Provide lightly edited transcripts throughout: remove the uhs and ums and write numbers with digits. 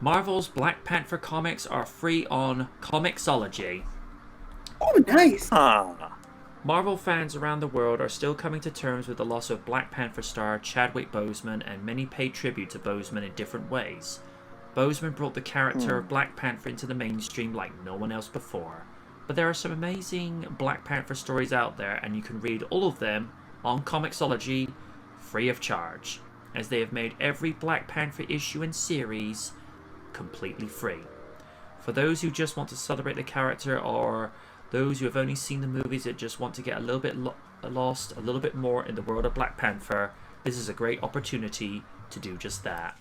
Marvel's Black Panther comics are free on ComiXology. Oh, nice. Marvel fans around the world are still coming to terms with the loss of Black Panther star Chadwick Boseman, and many pay tribute to Boseman in different ways. Boseman brought the character of Black Panther into the mainstream like no one else before. But there are some amazing Black Panther stories out there, and you can read all of them on ComiXology free of charge, as they have made every Black Panther issue and series completely free. For those who just want to celebrate the character, or those who have only seen the movies that just want to get a little bit lost, a little bit more in the world of Black Panther, this is a great opportunity to do just that.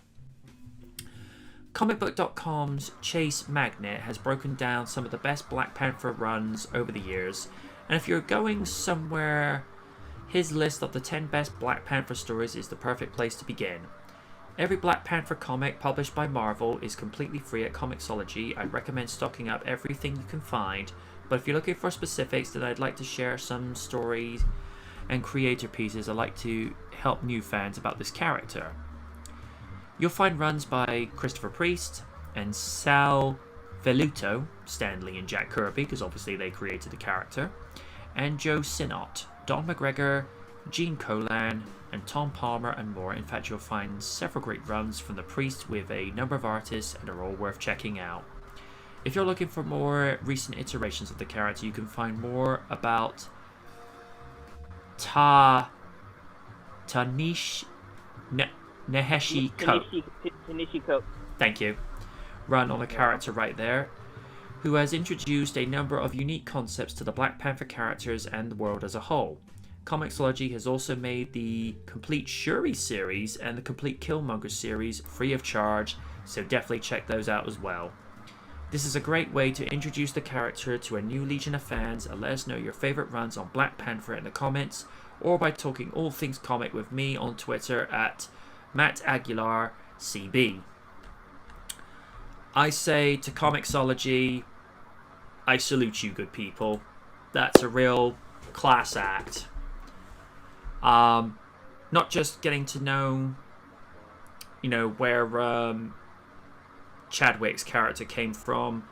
Comicbook.com's Chase Magnet has broken down some of the best Black Panther runs over the years, and if you're going somewhere, his list of the 10 best Black Panther stories is the perfect place to begin. Every Black Panther comic published by Marvel is completely free at ComiXology. I'd recommend stocking up everything you can find, but if you're looking for specifics, then I'd like to share some stories and creator pieces I'd like to help new fans about this character. You'll find runs by Christopher Priest and Sal Velluto, Stan Lee and Jack Kirby, because obviously they created the character, and Joe Sinnott, Don McGregor, Gene Colan, and Tom Palmer, and more. In fact, you'll find several great runs from the Priest with a number of artists, and are all worth checking out. If you're looking for more recent iterations of the character, you can find more about Tanishi Ko. Thank you. Run on a character right there, who has introduced a number of unique concepts to the Black Panther characters and the world as a whole. ComiXology has also made the complete Shuri series and the complete Killmonger series free of charge, so definitely check those out as well. This is a great way to introduce the character to a new legion of fans, and let us know your favourite runs on Black Panther in the comments, or by talking all things comic with me on Twitter at MattAguilarCB. I say to ComiXology, I salute you, good people. That's a real class act. Not just getting to know, where Chadwick's character came from,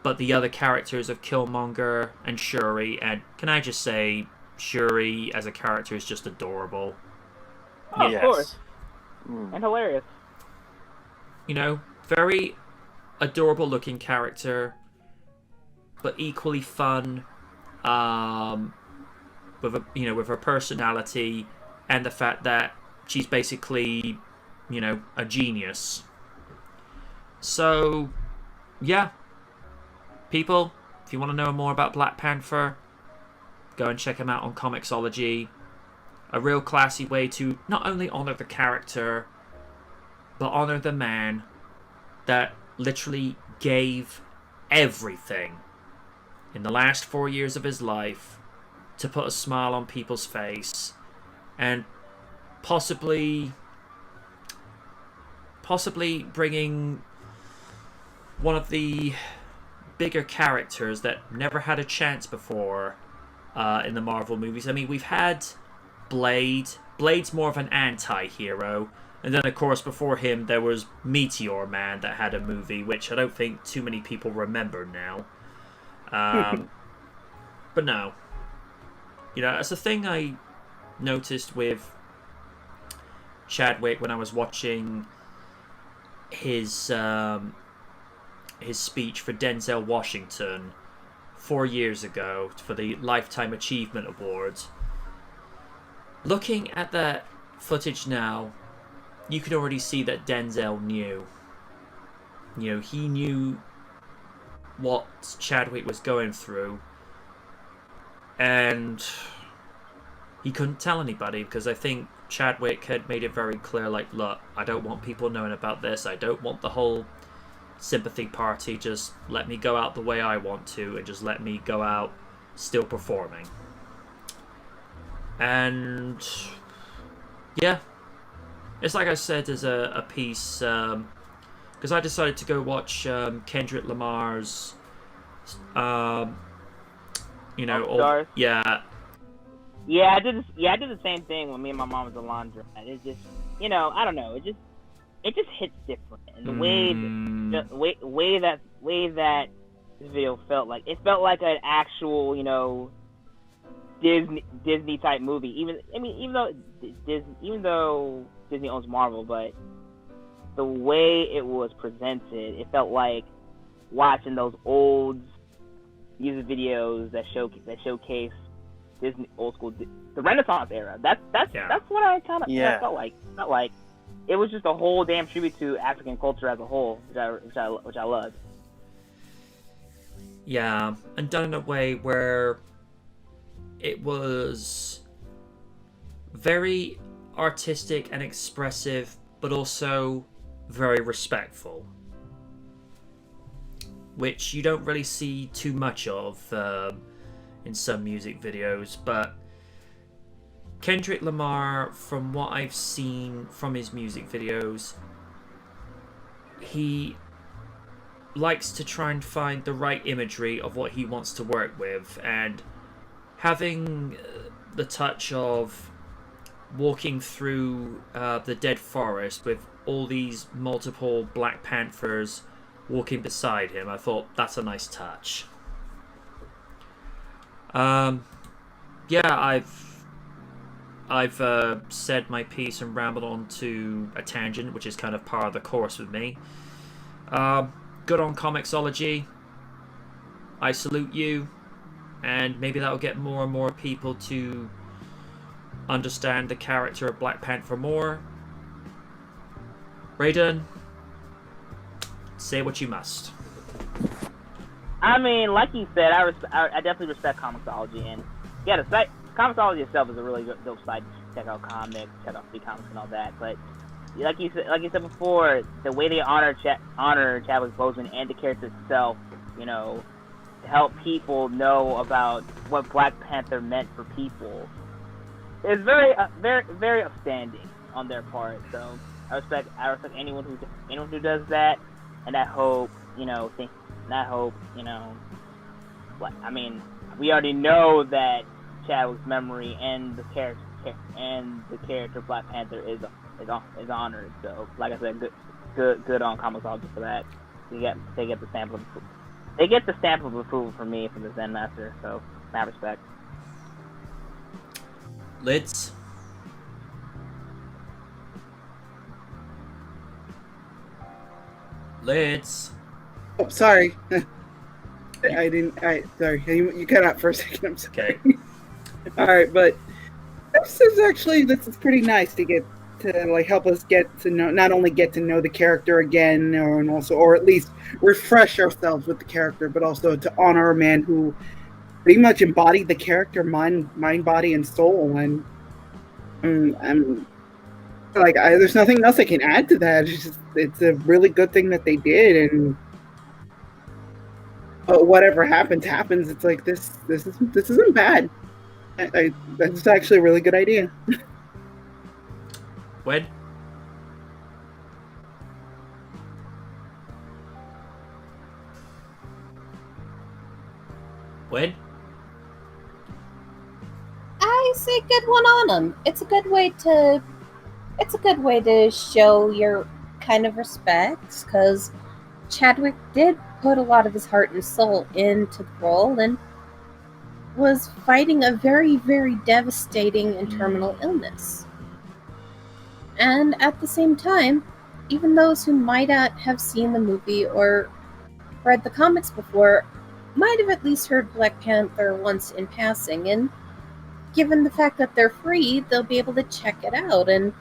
but the other characters of Killmonger and Shuri. And can I just say, Shuri as a character is just adorable. Oh, yes. Of course. And hilarious. Very adorable looking character, but equally fun. With her personality and the fact that she's basically, a genius. So, yeah. People, if you want to know more about Black Panther, go and check him out on ComiXology. A real classy way to not only honor the character, but honor the man that literally gave everything in the last 4 years of his life to put a smile on people's face, and possibly bringing one of the bigger characters that never had a chance before in the Marvel movies. I mean, we've had Blade. Blade's more of an anti-hero, and then of course before him there was Meteor Man that had a movie, which I don't think too many people remember now. But no. It's a thing I noticed with Chadwick when I was watching his speech for Denzel Washington 4 years ago for the Lifetime Achievement Awards. Looking at that footage now, you could already see that Denzel knew. He knew what Chadwick was going through, and he couldn't tell anybody, because I think Chadwick had made it very clear, like, look, I don't want people knowing about this. I don't want the whole sympathy party. Just let me go out the way I want to, and just let me go out still performing. And yeah, it's like I said as a piece, because I decided to go watch Kendrick Lamar's yeah. Yeah, I did the same thing when me and my mom was a laundromat. It's just, I don't know. it just hits different, and the way that this video felt like, it felt like an actual, you know, Disney type movie. Even though Disney owns Marvel, but the way it was presented, it felt like watching those old music videos that showcase Disney old school, the Renaissance era. That's what I kind of felt like. Felt like it was just a whole damn tribute to African culture as a whole, which I loved. Yeah, and done in a way where it was very artistic and expressive, but also very respectful, which you don't really see too much of in some music videos. But Kendrick Lamar, from what I've seen from his music videos, he likes to try and find the right imagery of what he wants to work with, and having the touch of walking through the dead forest with all these multiple Black Panthers walking beside him, I thought that's a nice touch. I've said my piece and rambled on to a tangent, which is kind of par of the course with me. Good on ComiXology. I salute you, and maybe that'll get more and more people to understand the character of Black Panther more. Raiden, say what you must. I mean, like you said, I definitely respect ComiXology, and yeah, the site ComiXology itself is a really dope site. Check out comics, check out free comics and all that. But like you said before, the way they honor Chadwick Boseman and the character itself, you know, to help people know about what Black Panther meant for people, is very very upstanding on their part. So I respect anyone who does that, and I hope I mean, we already know that Chadwick's memory and the character Black Panther is honored. So, like I said, good on ComiXology for that. They get the stamp of approval from me, from the Zen Master. So, mad respect. Lids. Oh, sorry. Sorry. You cut out for a second. I'm sorry. Okay. All right, but this is pretty nice to get to, like, help us get to know, not only get to know the character again, or at least refresh ourselves with the character, but also to honor a man who pretty much embodied the character, mind, body, and soul. And I'm like, there's nothing else I can add to that. It's a really good thing that they did, and whatever happens. It's like this isn't bad. That's actually a really good idea. When? I say good one on them. It's a good way to show your kind of respects, because Chadwick did put a lot of his heart and soul into the role and was fighting a very, very devastating and terminal illness. And at the same time, even those who might not have seen the movie or read the comics before might have at least heard Black Panther once in passing, and given the fact that they're free, they'll be able to check it out. And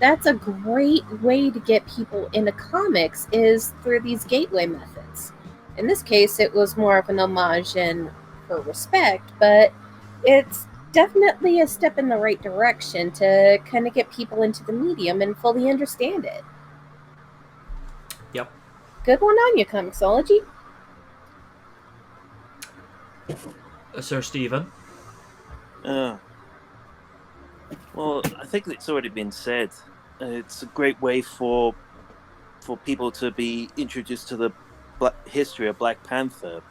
that's a great way to get people into comics, is through these gateway methods. In this case, it was more of an homage and for respect, but it's definitely a step in the right direction to kind of get people into the medium and fully understand it. Yep. Good one on you, ComiXology. Sir Stephen. Well, I think it's already been said. It's a great way for people to be introduced to the history of Black Panther.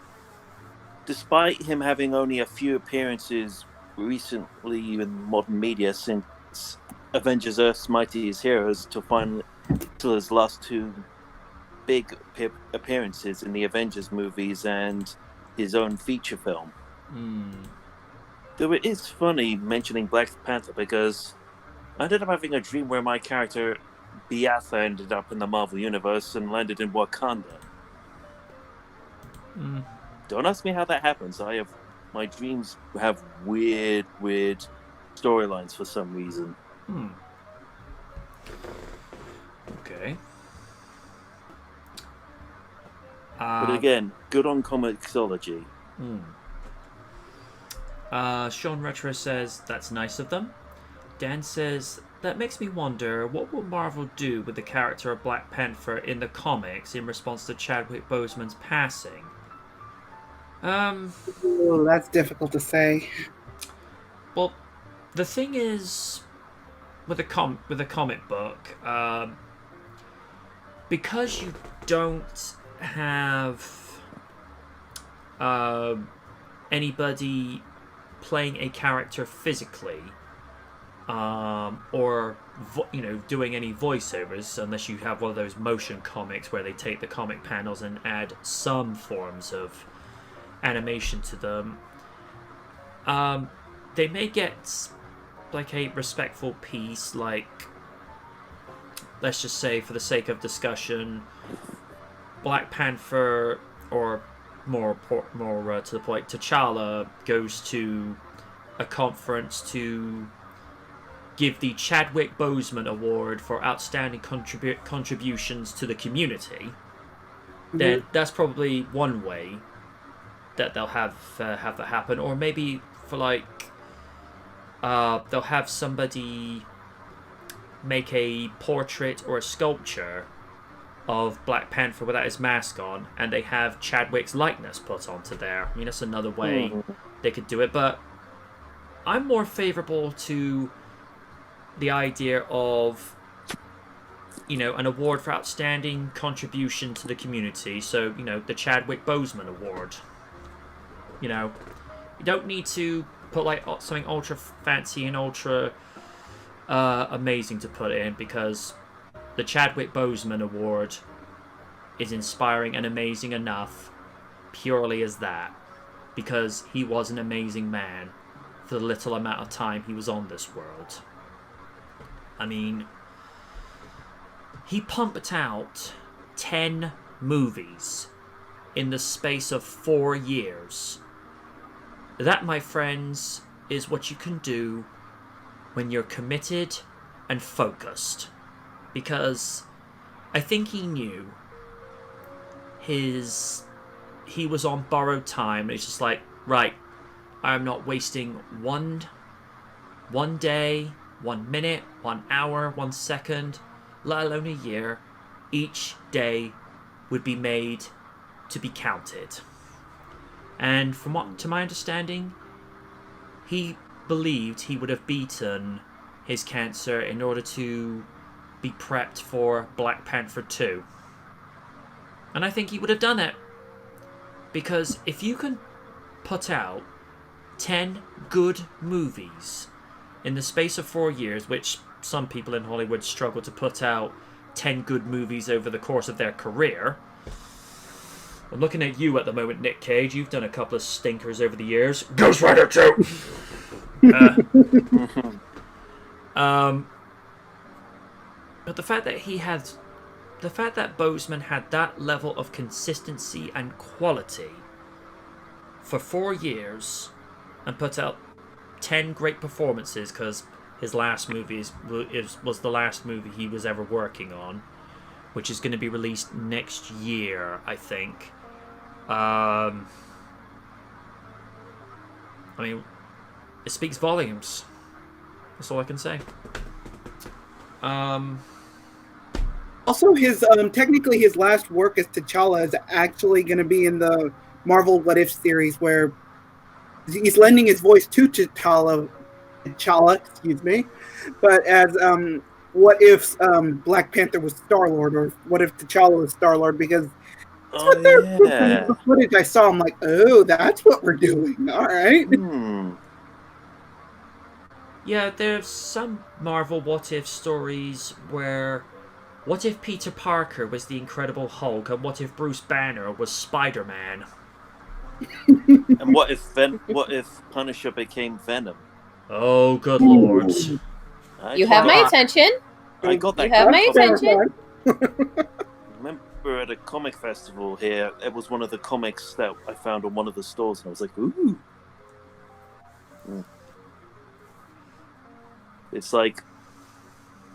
Despite him having only a few appearances recently in modern media since Avengers Earth's Mightiest Heroes, till T'Challa's last two big appearances in the Avengers movies and his own feature film. Though it is funny mentioning Black Panther because I ended up having a dream where my character Biafra ended up in the Marvel Universe and landed in Wakanda. Don't ask me how that happens. My dreams have weird storylines for some reason. Okay. But again, good on ComiXology. Sean Retro says that's nice of them. Dan says that makes me wonder what will Marvel do with the character of Black Panther in the comics in response to Chadwick Boseman's passing. Ooh, that's difficult to say. Well, the thing is, with a comic book, because you don't have anybody playing a character physically, or doing any voiceovers, unless you have one of those motion comics where they take the comic panels and add some forms of animation to them. They may get like a respectful piece, like, let's just say for the sake of discussion, Black Panther, or more to the point, T'Challa goes to a conference to give the Chadwick Boseman Award for outstanding contributions to the community. Then that's probably one way that they'll have that happen. Or maybe for they'll have somebody make a portrait or a sculpture of Black Panther without his mask on, and they have Chadwick's likeness put onto there. I mean, that's another way they could do it, but I'm more favourable to the idea of, an award for outstanding contribution to the community. So, the Chadwick Boseman Award. You don't need to put something ultra fancy and ultra amazing to put in, because the Chadwick Boseman Award is inspiring and amazing enough purely as that, because he was an amazing man for the little amount of time he was on this world. I mean, he pumped out 10 movies in the space of 4 years. That, my friends, is what you can do when you're committed and focused. Because I think he knew he was on borrowed time. It's just like, right, I'm not wasting one day, 1 minute, 1 hour, 1 second, let alone a year. Each day would be made to be counted. And to my understanding, he believed he would have beaten his cancer in order to be prepped for Black Panther 2. And I think he would have done it. Because if you can put out 10 good movies in the space of 4 years, which some people in Hollywood struggle to put out 10 good movies over the course of their career. I'm looking at you at the moment, Nick Cage. You've done a couple of stinkers over the years. Ghost Rider 2! But the fact that Boseman had that level of consistency and quality for 4 years and put out 10 great performances, because his last movie was the last movie he was ever working on, which is going to be released next year, I think. I mean, it speaks volumes. That's all I can say. Also, his technically his last work as T'Challa is actually going to be in the Marvel What If series, where he's lending his voice to T'Challa, excuse me, but as what if Black Panther was Star-Lord, or what if T'Challa was Star-Lord, because the footage I saw, I'm like, oh, that's what we're doing. All right. Yeah, there's some Marvel What If stories where What if Peter Parker was the Incredible Hulk, and what if Bruce Banner was Spider-Man? And what if Punisher became Venom? Oh, good lord. You have my attention. I got that. You have my attention. Remember at a comic festival here, it was one of the comics that I found on one of the stores, and I was like, ooh. It's like,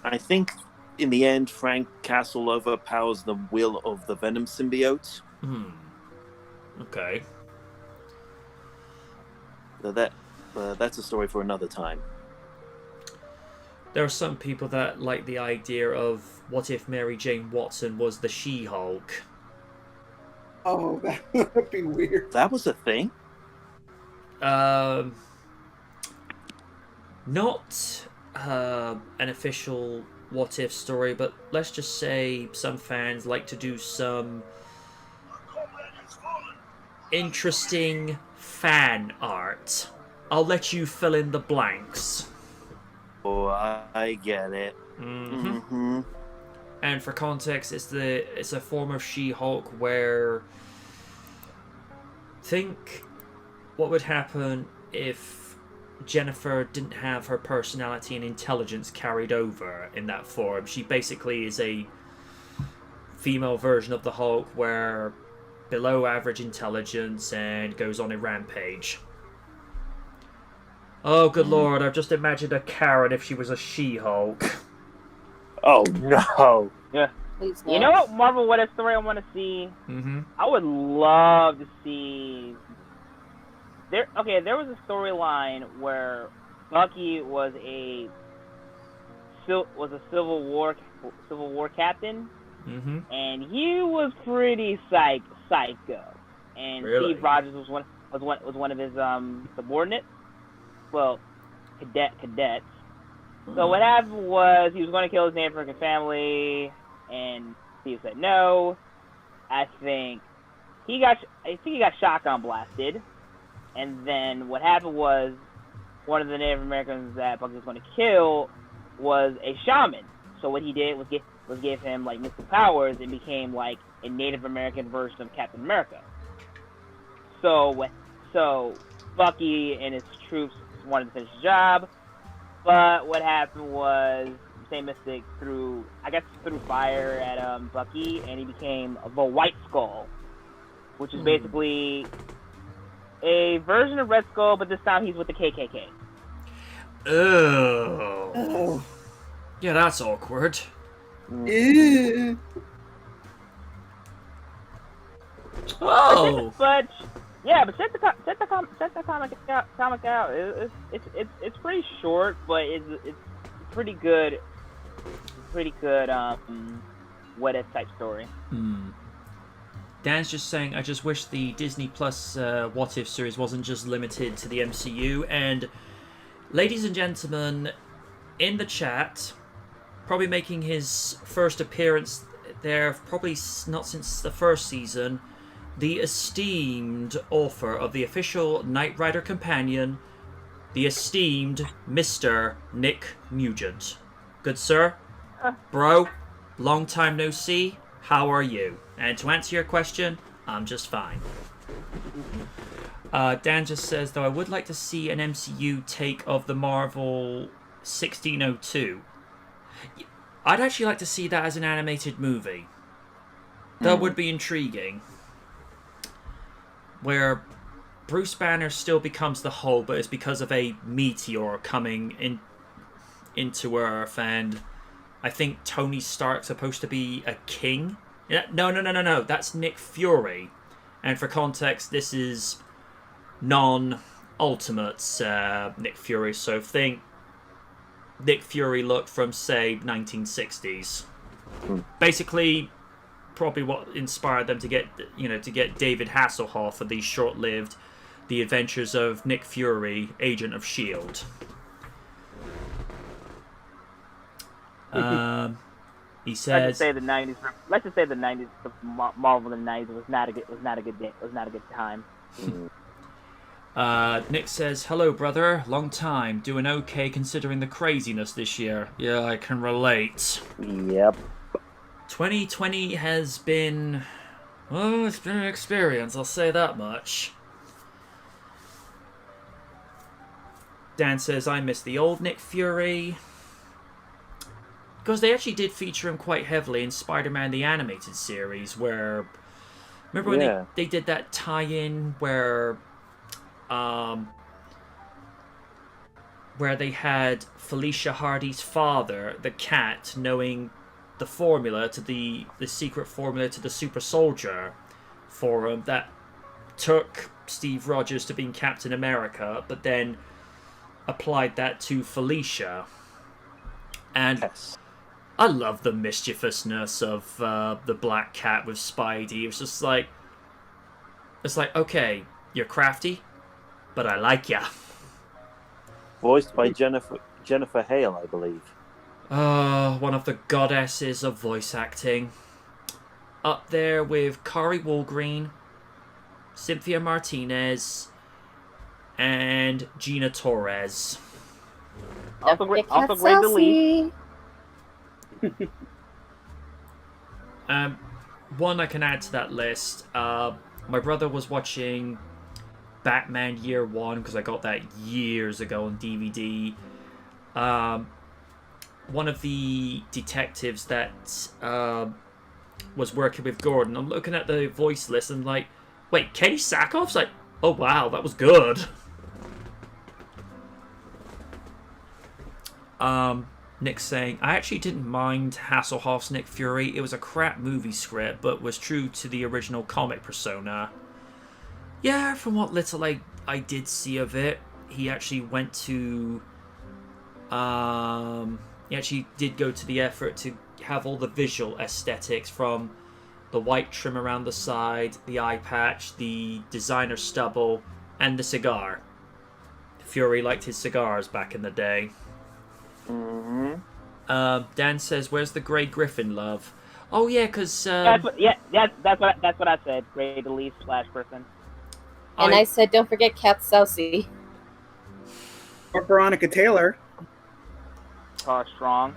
I think in the end, Frank Castle overpowers the will of the Venom symbiote. Okay. So that's a story for another time. There are some people that like the idea of what if Mary Jane Watson was the She-Hulk? Oh, that would be weird. That was a thing? Not an official what if story, but let's just say some fans like to do some interesting fan art. I'll let you fill in the blanks. Oh, I get it. And for context, it's a form of She-Hulk where think what would happen if Jennifer didn't have her personality and intelligence carried over in that form. She basically is a female version of the Hulk where below average intelligence and goes on a rampage. Oh, good lord, I've just imagined a Karen if she was a She-Hulk. Oh, no. Yeah. Please You know what Marvel what if story I want to see? I would love to see... There was a storyline where Bucky was a Civil War captain, and he was pretty psycho. And really? Steve Rogers was one of his subordinates. Well, cadets. So what happened was he was going to kill his Native American family, and Steve said no. I think he got shotgun blasted, and then what happened was one of the Native Americans that Bucky was going to kill was a shaman. So what he did was give him like mystical powers and became like a Native American version of Captain America. So Bucky and his troops wanted to finish the job, but what happened was Saint Mystic threw fire at Bucky, and he became the White Skull, which is basically a version of Red Skull, but this time he's with the KKK. Oh. Yeah, that's awkward. Ew. Oh. But check the comic out. It's pretty short, but it's pretty good. What if type story. Dan's just saying, I just wish the Disney Plus What If series wasn't just limited to the MCU. And ladies and gentlemen, in the chat, probably making his first appearance there, probably not since the first season, the esteemed author of the official Knight Rider companion, the esteemed Mr. Nick Nugent. Good sir? Bro, long time no see, how are you? And to answer your question, I'm just fine. Dan just says, though I would like to see an MCU take of the Marvel 1602. I'd actually like to see that as an animated movie. That would be intriguing. Where Bruce Banner still becomes the Hulk, but it's because of a meteor coming into Earth, and I think Tony Stark's supposed to be a king. No. That's Nick Fury. And for context, this is non-Ultimates Nick Fury, so think Nick Fury look from, say, 1960s. Basically, probably what inspired them to get David Hasselhoff for the short-lived The Adventures of Nick Fury, Agent of S.H.I.E.L.D. He says, Let's just say the '90s, Marvel in the '90s was not a good time. Nick says, hello brother, long time, doing okay considering the craziness this year. Yeah, I can relate. Yep. 2020 has been... Well, it's been an experience, I'll say that much. Dan says, I miss the old Nick Fury. Because they actually did feature him quite heavily in Spider-Man the Animated Series, where... Remember when they did that tie-in where they had Felicia Hardy's father, the cat, knowing the formula to the secret formula to the super soldier forum that took Steve Rogers to being Captain America, but then applied that to Felicia. And Yes. I love the mischievousness of the Black Cat with Spidey. It's just like, okay, you're crafty, but I like ya. Voiced by Jennifer Hale, I believe. One of the goddesses of voice acting. Up there with Kari Walgreen, Cynthia Martinez, and Gina Torres. Also great to leave. One I can add to that list. My brother was watching Batman Year One because I got that years ago on DVD. One of the detectives that was working with Gordon, I'm looking at the voice list and like, wait, Katie Sackhoff's like, oh wow, that was good. Nick's saying, I actually didn't mind Hasselhoff's Nick Fury. It was a crap movie script, but was true to the original comic persona. Yeah, from what little I did see of it, he actually went to... he actually did go to the effort to have all the visual aesthetics, from the white trim around the side, the eye patch, the designer stubble, and the cigar. Fury liked his cigars back in the day. Mm-hmm. Dan says, "Where's the Grey Griffin love?" Oh yeah, because That's what I said. Grey the leaf / person. And I said, don't forget Kat Sousey. Or Veronica Taylor. Tara Strong.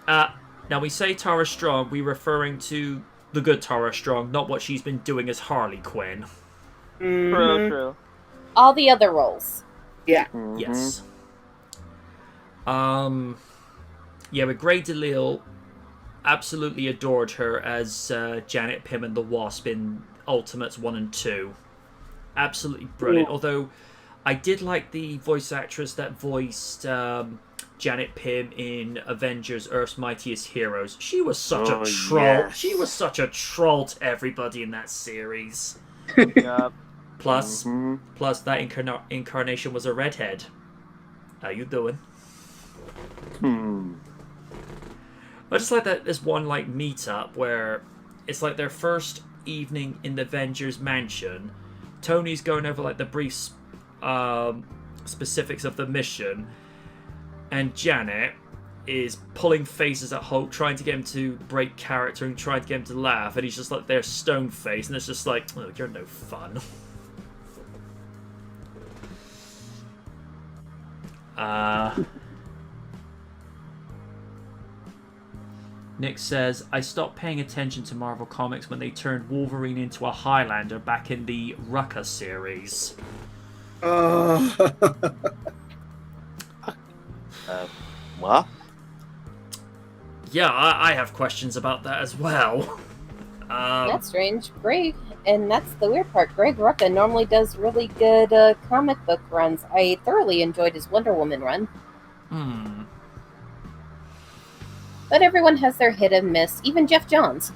Now we say Tara Strong, we're referring to the good Tara Strong, not what she's been doing as Harley Quinn. Mm-hmm. True. All the other roles. Yeah. Mm-hmm. Yes. Yeah, but Grey DeLisle absolutely adored her as Janet Pym and the Wasp in Ultimates 1 and 2. Absolutely brilliant. Ooh. Although I did like the voice actress that voiced Janet Pym in Avengers Earth's Mightiest Heroes. She was such a troll. Yes. She was such a troll to everybody in that series. Yup. Plus Mm-hmm. that incarnation was a redhead. How you doing? I just like that there's one like meetup where it's like their first evening in the Avengers mansion. Tony's going over like the brief specifics of the mission, and Janet is pulling faces at Hulk, trying to get him to break character and trying to get him to laugh, and he's just like there stone faced, and it's just like, oh, you're no fun. Nick says, I stopped paying attention to Marvel Comics when they turned Wolverine into a Highlander back in the Rucka series. What? Yeah, I have questions about that as well. That's strange. Greg, and that's the weird part. Greg Rucka normally does really good comic book runs. I thoroughly enjoyed his Wonder Woman run. But everyone has their hit and miss. Even Jeff Johns.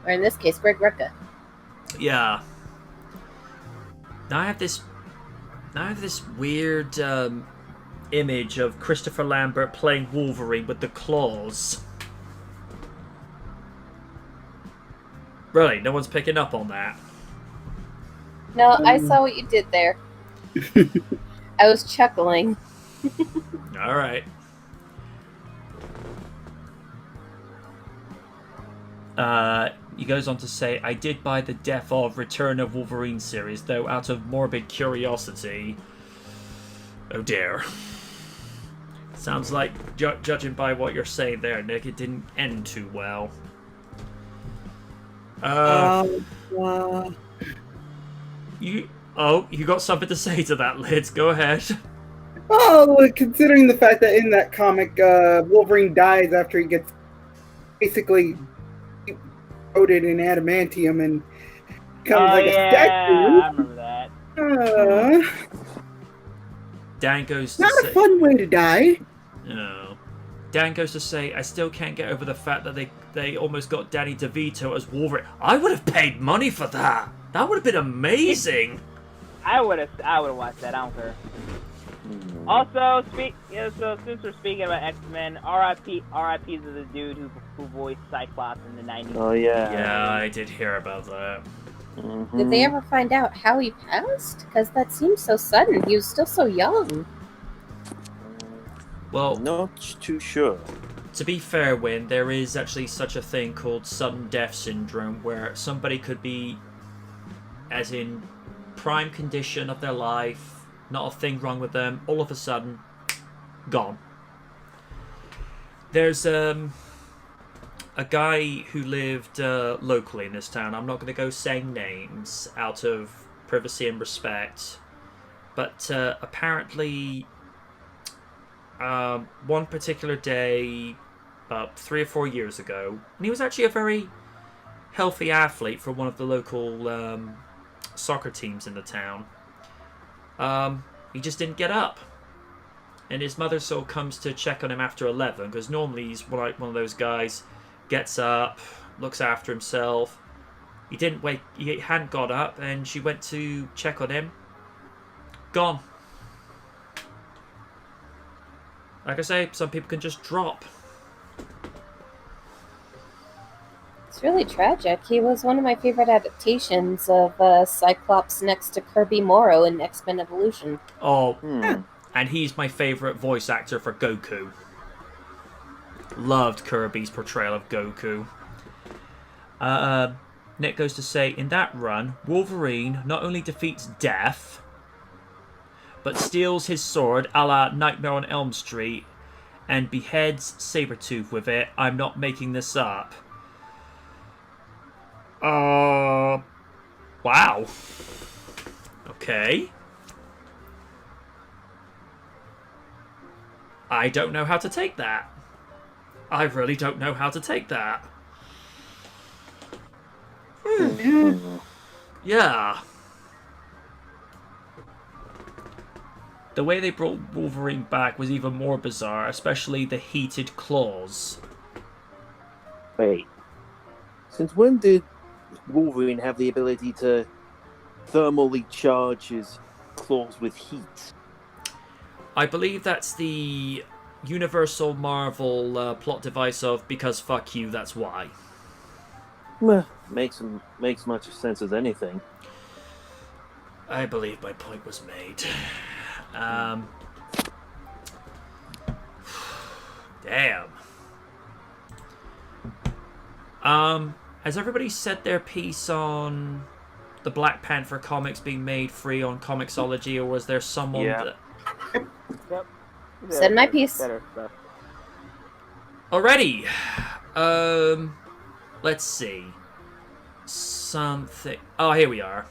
Or in this case, Greg Rucka. Yeah. Now I have this weird image of Christopher Lambert playing Wolverine with the claws. Really, no one's picking up on that. No, I saw what you did there. I was chuckling. All right. He goes on to say, I did buy the Death of Return of Wolverine series, though out of morbid curiosity. Oh dear. Sounds like, judging by what you're saying there, Nick, it didn't end too well. You got something to say to that, Lids? Go ahead. Well, considering the fact that in that comic, Wolverine dies after he gets basically coated in adamantium and becomes like a statue. I remember that. Dan goes to Not say, a fun way to die. No. Dan goes to say, I still can't get over the fact that they almost got Danny DeVito as Wolverine. I would have paid money for that. That would have been amazing. I would have watched that. I don't care. Also, so since we're speaking about X-Men, R.I.P. to the dude who voiced Cyclops in the 90s. Oh yeah. Yeah, I did hear about that. Mm-hmm. Did they ever find out how he passed? Because that seems so sudden. He was still so young. Well, Not too sure. to be fair, Win, there is actually such a thing called sudden death syndrome, where somebody could be, as in prime condition of their life, not a thing wrong with them, all of a sudden, gone. There's a guy who lived locally in this town. I'm not going to go saying names out of privacy and respect, but apparently one particular day, about 3 or 4 years ago, and he was actually a very healthy athlete for one of the local soccer teams in the town. He just didn't get up, and his mother sort of comes to check on him after 11, because normally he's one of those guys, gets up, looks after himself. He hadn't got up, and she went to check on him. Gone. Like I say, some people can just drop. It's really tragic. He was one of my favorite adaptations of Cyclops next to Kirby Morrow in X-Men Evolution. Oh, and he's my favourite voice actor for Goku. Loved Kirby's portrayal of Goku. Nick goes to say, in that run, Wolverine not only defeats Death, but steals his sword a la Nightmare on Elm Street and beheads Sabretooth with it. I'm not making this up. Wow. Okay. I don't know how to take that. I really don't know how to take that. Yeah. The way they brought Wolverine back was even more bizarre, especially the heated claws. Wait. Since when did Wolverine have the ability to thermally charge his claws with heat? I believe that's the Universal Marvel plot device of because fuck you, that's why. Meh, makes much sense as anything. I believe my point was made. Damn. Has everybody said their piece on the Black Panther comics being made free on ComiXology, or was there someone that... Yep. Said my piece. Better stuff. Alrighty. Let's see. Something... Oh, here we are.